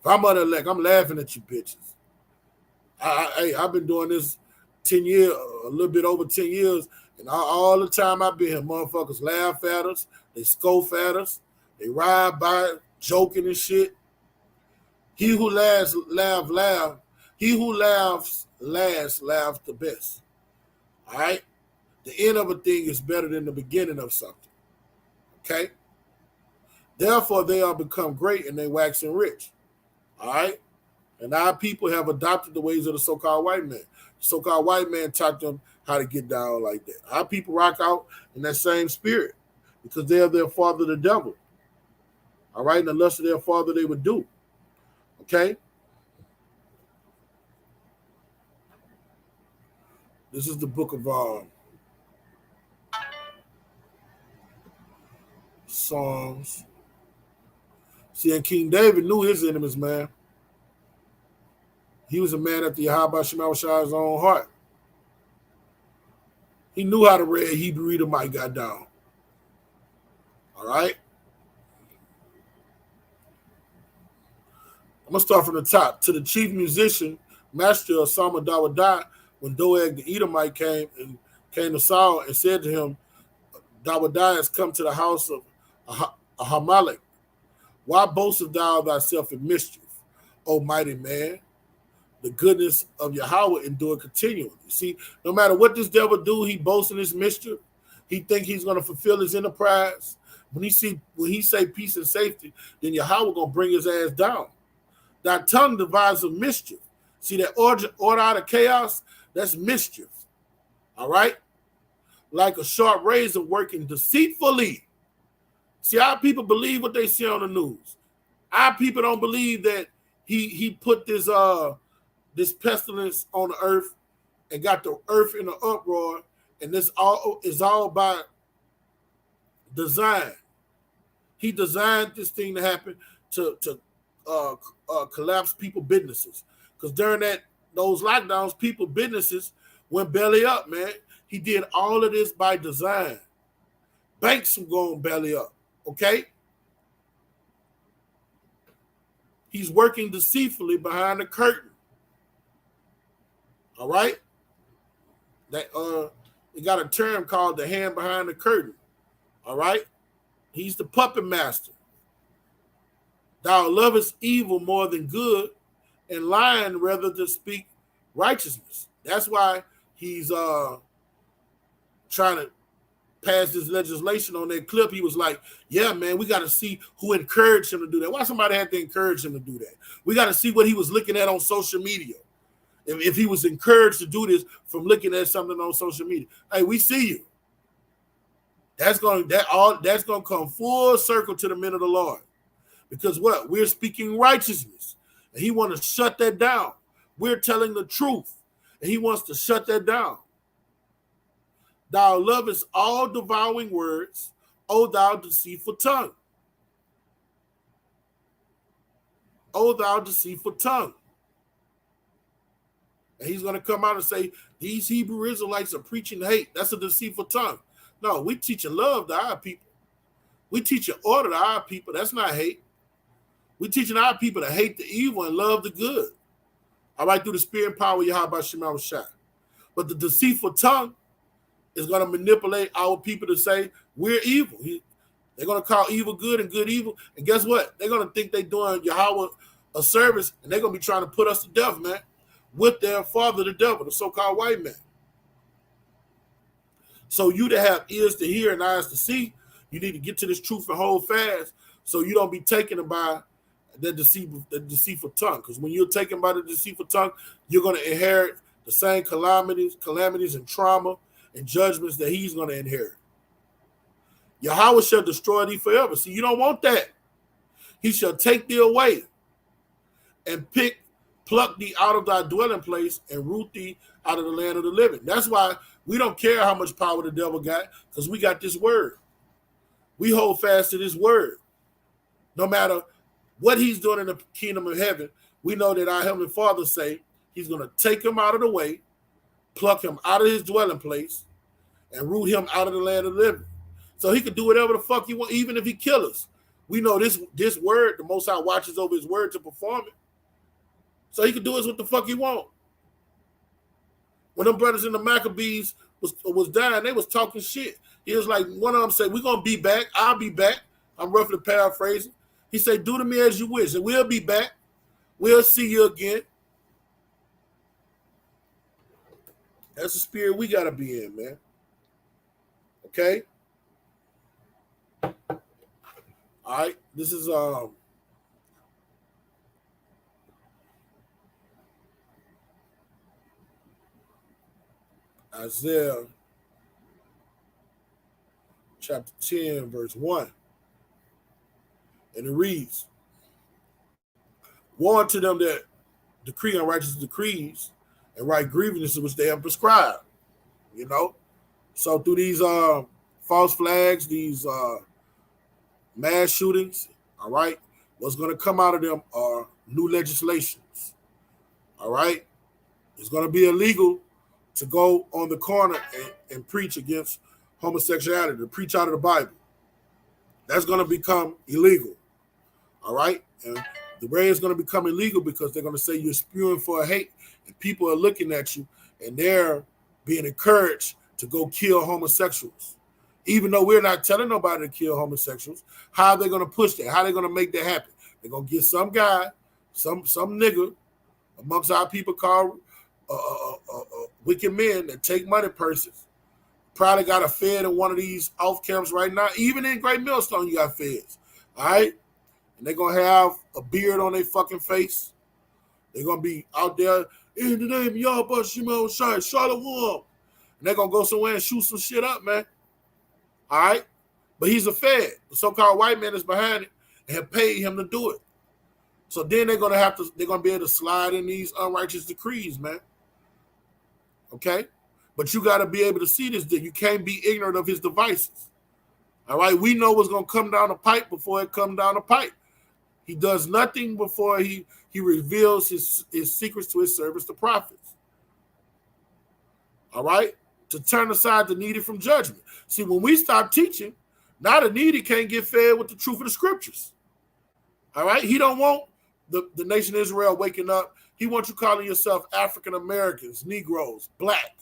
[SPEAKER 1] If I'm on the elect, I'm laughing at you bitches. I've been doing this 10 years, a little bit over 10 years, And all the time I've been here, motherfuckers laugh at us, they scoff at us, they ride by joking and shit. He who laugh. He who laughs last laughs the best. All right? The end of a thing is better than the beginning of something. Okay? Therefore, they are become great and they waxing rich. All right? And our people have adopted the ways of the so-called white man. The so-called white man taught them how to get down like that. Our people rock out in that same spirit because they are their father, the devil. All right? And the lust of their father they would do. Okay? This is the book of Psalms. See, and King David knew his enemies, man. He was a man after Yahweh Shemashai's own heart. He knew how to read Hebrew Edomite got down. All right? I'm going to start from the top. To the chief musician, master of Salma Dawadah, when Doeg the Edomite came to Saul and said to him, Dawadah has come to the house of Ahimelech. Why boastest thou thyself in mischief, O mighty man? The goodness of Yahweh endure continually. See, no matter what this devil do, he boasts in his mischief. He think he's going to fulfill his enterprise. When he say peace and safety, then Yahweh going to bring his ass down. Thy tongue devises mischief. See that order out of chaos? That's mischief. All right? Like a sharp razor working deceitfully. See, our people believe what they see on the news. Our people don't believe that he put this pestilence on the earth and got the earth in an uproar, and this all is all by design. He designed this thing to happen to collapse people businesses. Because during those lockdowns, people businesses went belly up, man. He did all of this by design. Banks were going belly up, okay? He's working deceitfully behind the curtain. All right? That it got a term called the hand behind the curtain. All right? He's the puppet master. Thou lovest evil more than good, and lying rather to speak righteousness. That's why he's trying to pass this legislation on that clip. He was like, yeah, man, we got to see who encouraged him to do that. Why somebody had to encourage him to do that? We got to see what he was looking at on social media. If he was encouraged to do this from looking at something on social media. Hey, we see you. That's going to come full circle to the men of the Lord. Because what? We're speaking righteousness. And he wants to shut that down. We're telling the truth. And he wants to shut that down. Thou lovest all devouring words, O thou deceitful tongue. O thou deceitful tongue. And he's going to come out and say, these Hebrew Israelites are preaching hate. That's a deceitful tongue. No, we teaching love to our people. We teaching order to our people. That's not hate. We teaching our people to hate the evil and love the good. All right, through the spirit and power of Yahweh Shema Shai. But the deceitful tongue is going to manipulate our people to say we're evil. They're going to call evil good and good evil. And guess what? They're going to think they're doing Yahweh a service, and they're going to be trying to put us to death, man, with their father, the devil, the so-called white man. So you to have ears to hear and eyes to see, you need to get to this truth and hold fast so you don't be taken by the deceitful tongue. Because when you're taken by the deceitful tongue, you're going to inherit the same calamities and trauma and judgments that he's going to inherit. Yahweh shall destroy thee forever. See, you don't want that. He shall take thee away and pluck thee out of thy dwelling place and root thee out of the land of the living. That's why we don't care how much power the devil got, because we got this word. We hold fast to this word. No matter what he's doing in the kingdom of heaven, we know that our Heavenly Father say he's going to take him out of the way, pluck him out of his dwelling place, and root him out of the land of the living. So he could do whatever the fuck he want, even if he kill us. We know this word, the Most High watches over his word to perform it. So he could do us what the fuck he want. When them brothers in the Maccabees was dying, they was talking shit. He was like, one of them said, we're gonna be back. I'll be back. I'm roughly paraphrasing. He said, do to me as you wish, and we'll be back. We'll see you again. That's the spirit we gotta be in, man. Okay? All right. This is Isaiah chapter 10, verse 1. And it reads, woe unto them that decree unrighteous decrees and write grievances which they have prescribed. You know? So through these false flags, these mass shootings, all right, what's going to come out of them are new legislations. All right? It's going to be illegal to go on the corner and preach against homosexuality, to preach out of the Bible. That's going to become illegal. All right? And the way it's going to become illegal because they're going to say you're spewing for hate, and people are looking at you, and they're being encouraged to go kill homosexuals. Even though we're not telling nobody to kill homosexuals, how are they going to push that? How are they going to make that happen? They're going to get some guy, some nigga amongst our people called wicked men that take money purses. Probably got a fed in one of these off camps right now. Even in Great Millstone, you got feds. All right? And they're going to have a beard on their fucking face. They're going to be out there, in the name of Yahweh Shema Shai, Shalom. And they're going to go somewhere and shoot some shit up, man. All right? But he's a fed. The so-called white man is behind it and have paid him to do it. So then they're going to be able to slide in these unrighteous decrees, man. Okay? But you got to be able to see this. You can't be ignorant of his devices. All right? We know what's going to come down the pipe before it comes down the pipe. He does nothing before he reveals his secrets to his servants, the prophets. All right? To turn aside the needy from judgment. See, when we stop teaching, now the needy can't get fed with the truth of the scriptures. All right? He don't want the nation of Israel waking up. He wants you calling yourself African Americans, Negroes, black.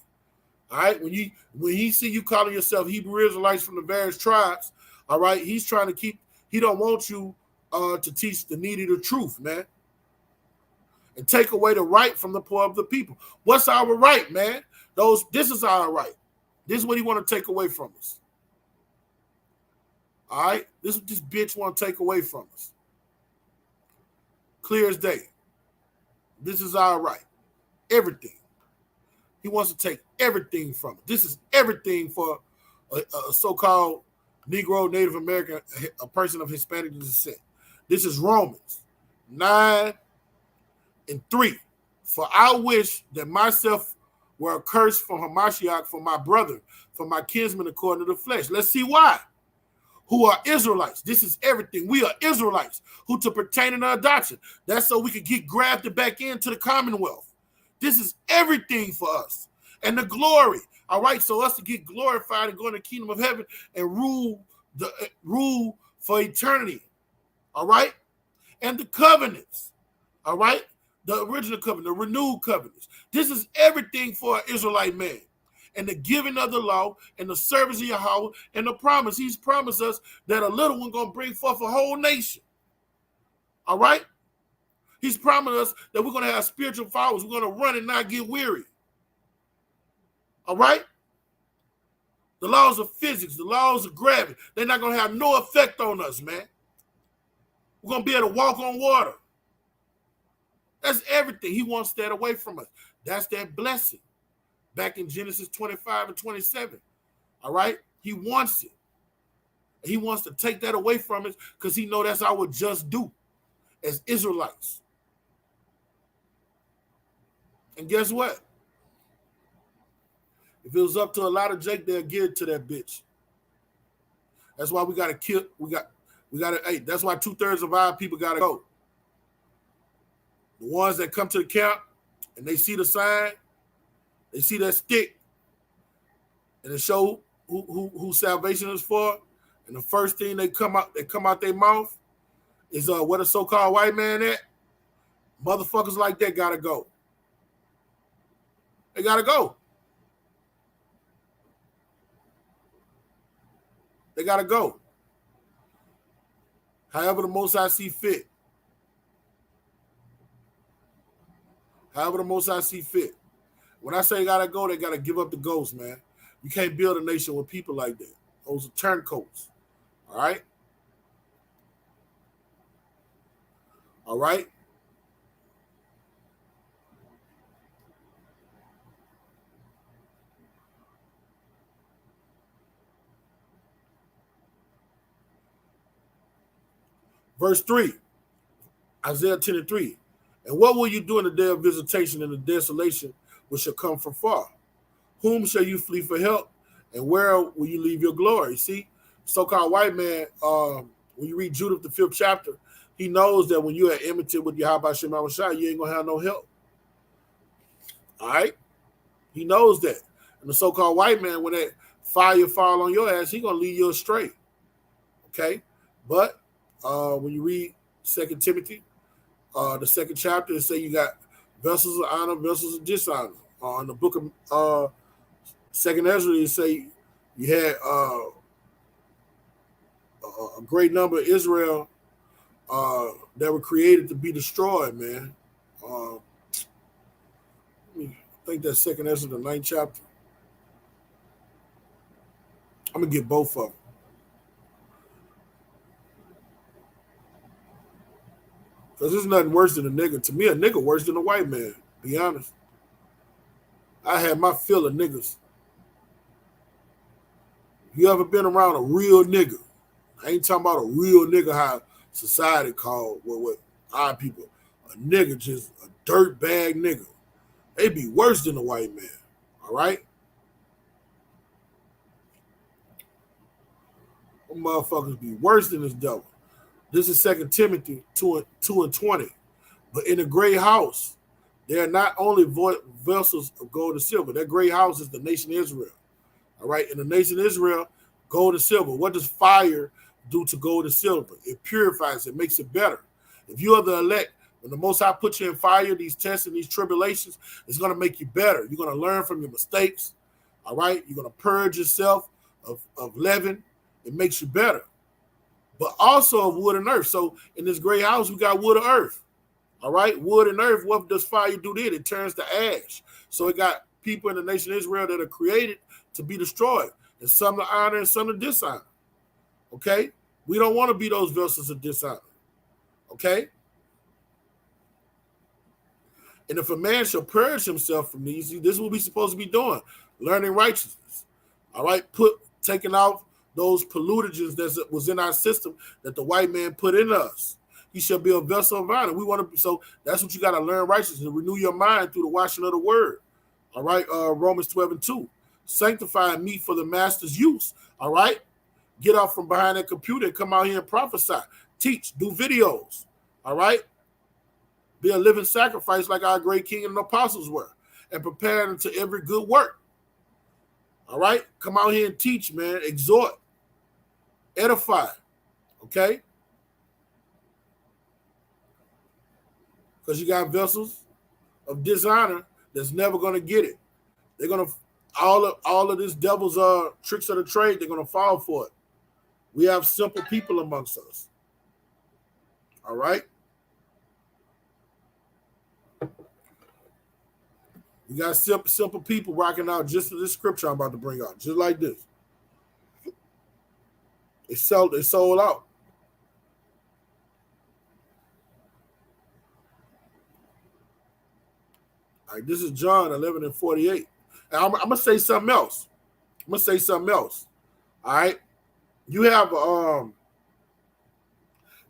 [SPEAKER 1] All right? When he see you calling yourself Hebrew Israelites from the various tribes, all right, he's trying to he don't want you to teach the needy the truth, man. And take away the right from the poor of the people. What's our right, man? This is our right. This is what he want to take away from us. All right? This is what this bitch want to take away from us. Clear as day. This is our right. Everything. He wants to take everything from it. This is everything for a so-called Negro, Native American, a person of Hispanic descent. This is Romans 9:3. For I wish that myself were accursed from Hamashiach, for my brother, for my kinsman according to the flesh. Let's see why. Who are Israelites. This is everything. We are Israelites who to pertain in our adoption. That's so we could get grafted back into the commonwealth. This is everything for us. And the glory. All right. So us to get glorified and go in the kingdom of heaven and rule for eternity. All right. And the covenants. All right. The original covenant, the renewed covenants. This is everything for an Israelite man. And the giving of the law and the service of Yahweh and the promise. He's promised us that a little one going to bring forth a whole nation. All right? He's promised us that we're going to have spiritual followers. We're going to run and not get weary. All right? The laws of physics, the laws of gravity, they're not going to have no effect on us, man. We're going to be able to walk on water. That's everything. He wants that away from us. That's that blessing. Back in Genesis 25 and 27. All right? He wants it. He wants to take that away from us because he knows that's our just due as Israelites. And guess what? If it was up to a lot of Jake, they'll give it to that bitch. That's why we got to kill. Hey, that's why 2/3 of our people got to go. The ones that come to the camp and they see the sign, they see that stick, and it show who salvation is for. And the first thing they come out their mouth is what a so-called white man at. Motherfuckers like that gotta go. They gotta go. They got to go. However the Most High see fit. However the Most High see fit. When I say they got to go, they got to give up the ghost, man. You can't build a nation with people like that. Those are turncoats. All right? All right? Verse 3, Isaiah 10:3. And what will you do in the day of visitation and the desolation which shall come from far? Whom shall you flee for help? And where will you leave your glory? See, so-called white man, when you read Judith, the 5th chapter, he knows that when you are enmity with Yahweh Shem Shai, you ain't going to have no help. All right? He knows that. And the so-called white man, when that fire fall on your ass, he going to lead you astray. Okay? But when you read 2 Timothy, the 2nd chapter, it say you got vessels of honor, vessels of dishonor. In the book of 2nd Ezra, it say you had a great number of Israel that were created to be destroyed, man. I think that's 2nd Ezra, the 9th chapter. I'm going to get both of them. Because there's nothing worse than a nigga. To me, a nigga worse than a white man, be honest. I had my fill of niggas. You ever been around a real nigga? I ain't talking about a real nigga how society called what our people. A nigga, just a dirt bag nigga. They be worse than a white man. All right? Them motherfuckers be worse than this devil. This is 2 Timothy 2:20. But in a great house, they are not only vessels of gold and silver. That great house is the nation Israel. All right? In the nation Israel, gold and silver. What does fire do to gold and silver? It purifies it, makes it better. If you are the elect, when the Most High puts you in fire, these tests and these tribulations, it's going to make you better. You're going to learn from your mistakes. All right? You're going to purge yourself of leaven. It makes you better. But also of wood and earth. So in this great house, we got wood and earth. All right? Wood and earth, what does fire do then? It turns to ash. So it got people in the nation of Israel that are created to be destroyed. And some to honor and some to dishonor. Okay? We don't want to be those vessels of dishonor. Okay? And if a man shall purge himself from these, this is what we're supposed to be doing. Learning righteousness. All right? Taking out those pollutagens that was in our system that the white man put in us. He shall be a vessel of honor. We want to, so that's what you got to learn righteousness and renew your mind through the washing of the word. All right, Romans 12:2. Sanctify me for the master's use. All right, get off from behind that computer and come out here and prophesy, teach, do videos. All right, be a living sacrifice like our great king and apostles were, and prepare unto every good work. All right, come out here and teach, man, exhort, edify, okay? Because you got vessels of dishonor that's never going to get it. They're going to, all of this devil's tricks of the trade, they're going to fall for it. We have simple people amongst us. All right? We got simple people rocking out just this scripture I'm about to bring out, just like this. It's sold out. All right, this is John 11:48. And I'm gonna say something else. All right, you have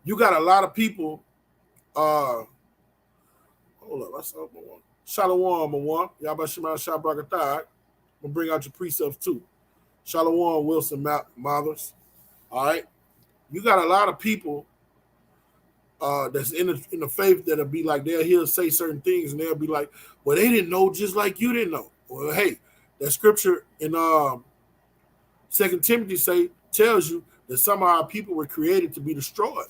[SPEAKER 1] you got a lot of people. Hold up, I saw one. Shalom, one. Yabba Shema Shabrakatah. I'm gonna bring out your precepts too. Shalom, Wilson Mothers. All right, you got a lot of people that's in the faith that'll be like, they'll hear say certain things and they'll be like, well, they didn't know just like you didn't know. Well, hey, that scripture in 2 Timothy tells you that some of our people were created to be destroyed.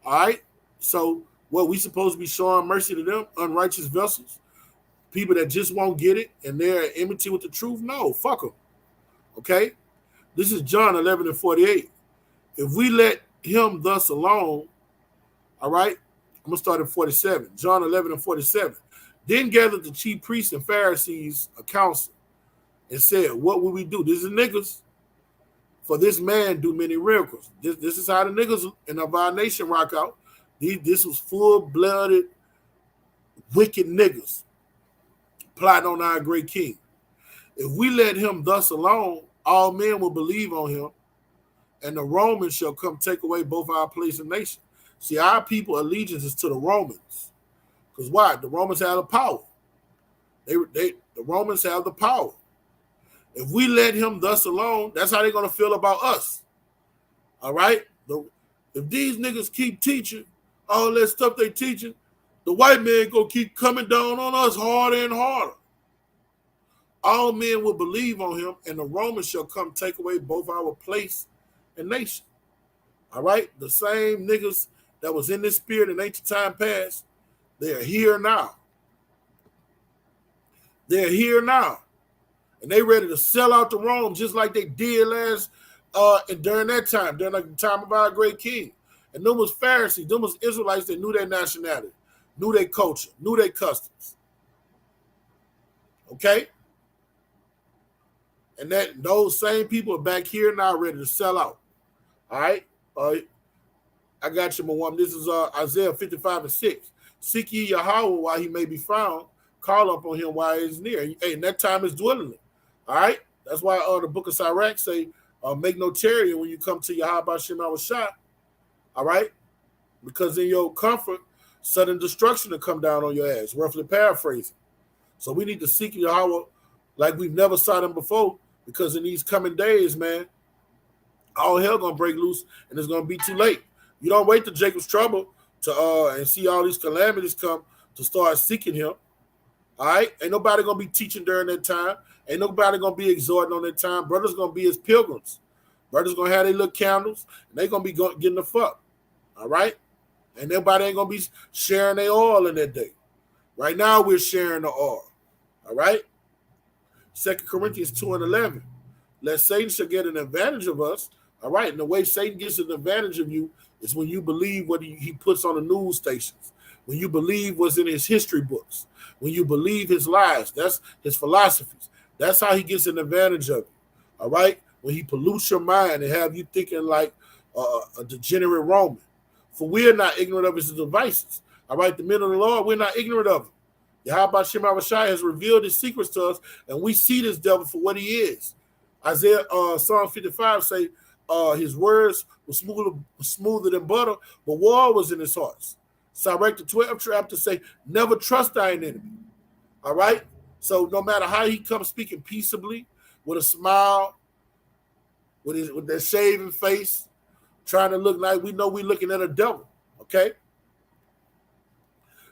[SPEAKER 1] All right, so what, we supposed to be showing mercy to them, unrighteous vessels, people that just won't get it and they're enmity with the truth? No, fuck them. Okay, This is John 11 and 48. If we let him thus alone, all right, I'm going to start at 47. John 11 and 47. Then gathered the chief priests and Pharisees a council and said, what will we do? This is niggas. For this man do many miracles. This is how the niggas in our nation rock out. This was full-blooded, wicked niggas plotting on our great king. If we let him thus alone, all men will believe on him, and the Romans shall come take away both our place and nation. See, our people allegiance is to the Romans. Because why? The Romans have the power. The Romans have the power. If we let him thus alone, that's how they're going to feel about us. All right? If these niggas keep teaching all that stuff they teaching, the white man going to keep coming down on us harder and harder. All men will believe on him, and the Romans shall come take away both our place and nation. All right? The same niggas that was in this spirit in ancient time past, they are here now. They're here now. And they ready to sell out to Rome just like they did and during that time, during the time of our great king. And them was Pharisees, them was Israelites that knew their nationality, knew their culture, knew their customs. Okay? And those same people are back here now ready to sell out. All right? I got you, my woman. This is Isaiah 55 and 6. Seek ye Yahweh while he may be found. Call upon him while he is near. And that time is dwindling. All right? That's why the book of Sirach say, make no tarrying when you come to Yahweh Shem Shah. All right? Because in your comfort, sudden destruction will come down on your ass, roughly paraphrasing. So we need to seek Yahweh like we've never sought him before, because in these coming days, man, all hell gonna break loose and it's gonna be too late. You don't wait till Jacob's trouble to and see all these calamities come to start seeking him. All right? Ain't nobody gonna be teaching during that time. Ain't nobody gonna be exhorting on that time. Brothers gonna be his pilgrims. Brothers gonna have their little candles and they gonna be getting the fuck. All right? And nobody ain't gonna be sharing their oil in that day. Right now we're sharing the oil. All right? 2 Corinthians 2 and 11. Lest Satan shall get an advantage of us. All right? And the way Satan gets an advantage of you is when you believe what he puts on the news stations. When you believe what's in his history books. When you believe his lies. That's his philosophies. That's how he gets an advantage of you. All right? When he pollutes your mind and have you thinking like a degenerate Roman. For we are not ignorant of his devices. All right? The men of the Lord, we're not ignorant of him. Yahweh Shem Shai has revealed his secrets to us, and we see this devil for what he is. Isaiah Psalm 55 say his words were smoother than butter, but war was in his hearts. Sirach the 12th chapter say, never trust thine enemy. All right? So no matter how he comes speaking peaceably, with a smile, with that shaving face, trying to look like we know we're looking at a devil. Okay?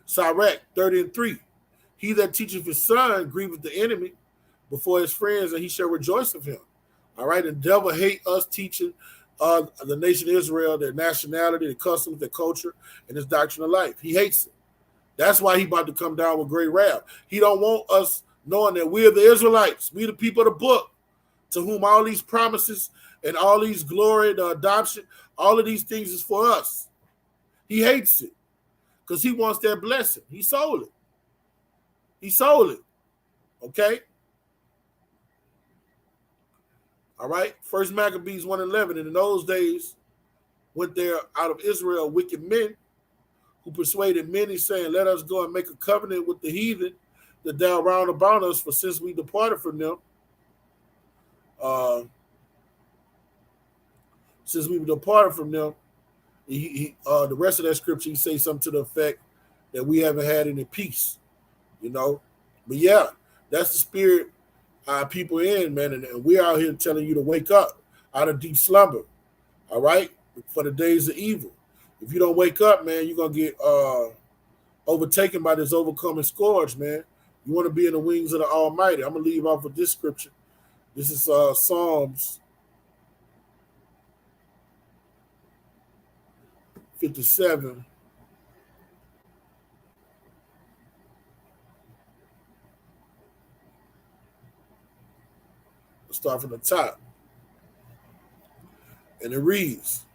[SPEAKER 1] Sirach 30 and 3. He that teacheth his son grieveth the enemy before his friends, and he shall rejoice of him. All right? And the devil hate us teaching the nation of Israel, their nationality, their customs, their culture, and his doctrine of life. He hates it. That's why he about to come down with great wrath. He don't want us knowing that we are the Israelites. We the people of the book, to whom all these promises and all these glory, the adoption, all of these things is for us. He hates it because he wants that blessing. He sold it. He sold it. Okay? All right? First Maccabees 1:11. And in those days went there out of Israel wicked men who persuaded many, saying, let us go and make a covenant with the heathen that thou round about us, for since we departed from them, the rest of that scripture, he says something to the effect that we haven't had any peace, you know. But yeah, that's the spirit our people in, man, and we're out here telling you to wake up out of deep slumber, all right, for the days of evil. If you don't wake up, man, you're going to get overtaken by this overcoming scourge, man. You want to be in the wings of the Almighty. I'm going to leave off with this scripture. This is Psalms 57. Let's start from the top. And it reads,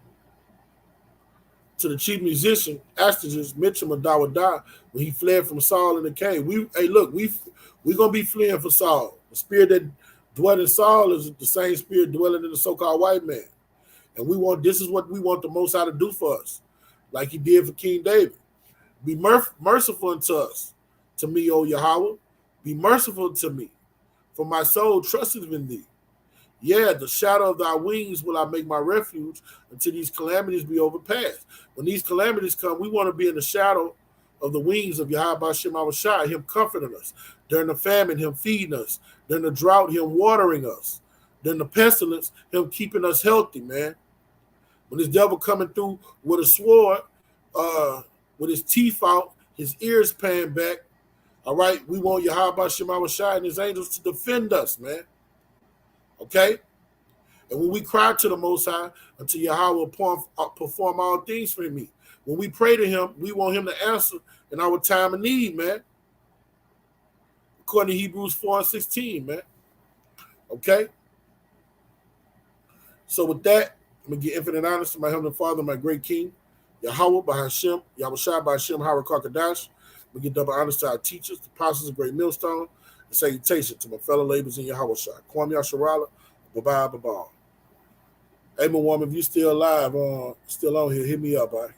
[SPEAKER 1] to the chief musician, Astyages, Mitchell Dawada, when he fled from Saul in the cave. We're gonna be fleeing for Saul. The spirit that dwelt in Saul is the same spirit dwelling in the so-called white man. And this is what we want the Most High to do for us, like he did for King David. Be merciful unto us, to me, O Yahweh. Be merciful to me, for my soul trusteth in thee. Yeah, the shadow of thy wings will I make my refuge until these calamities be overpassed. When these calamities come, we want to be in the shadow of the wings of Yahweh Shem Shai, him comforting us. During the famine, him feeding us. During the drought, him watering us. During the pestilence, him keeping us healthy, man. When this devil coming through with a sword, with his teeth out, his ears paying back, all right, we want Yahweh Shem Shai and his angels to defend us, man. Okay? And when we cry to the Most High until Yahweh perform all things for me, when we pray to him, we want him to answer in our time of need, man. According to Hebrews 4:16, man. Okay? So with that, I'm going to give infinite honors to my Heavenly Father, my great King, Yahweh Bahashem, Yahweh Shai Bahashem, Harakakadash. We give double honors to our teachers, the apostles of Great Millstone, and salutation to my fellow laborers in Yahweh Shai. Kwam Yasharala, bye-bye, bye-bye. Hey, my woman, if you still alive, still on here, hit me up, all right?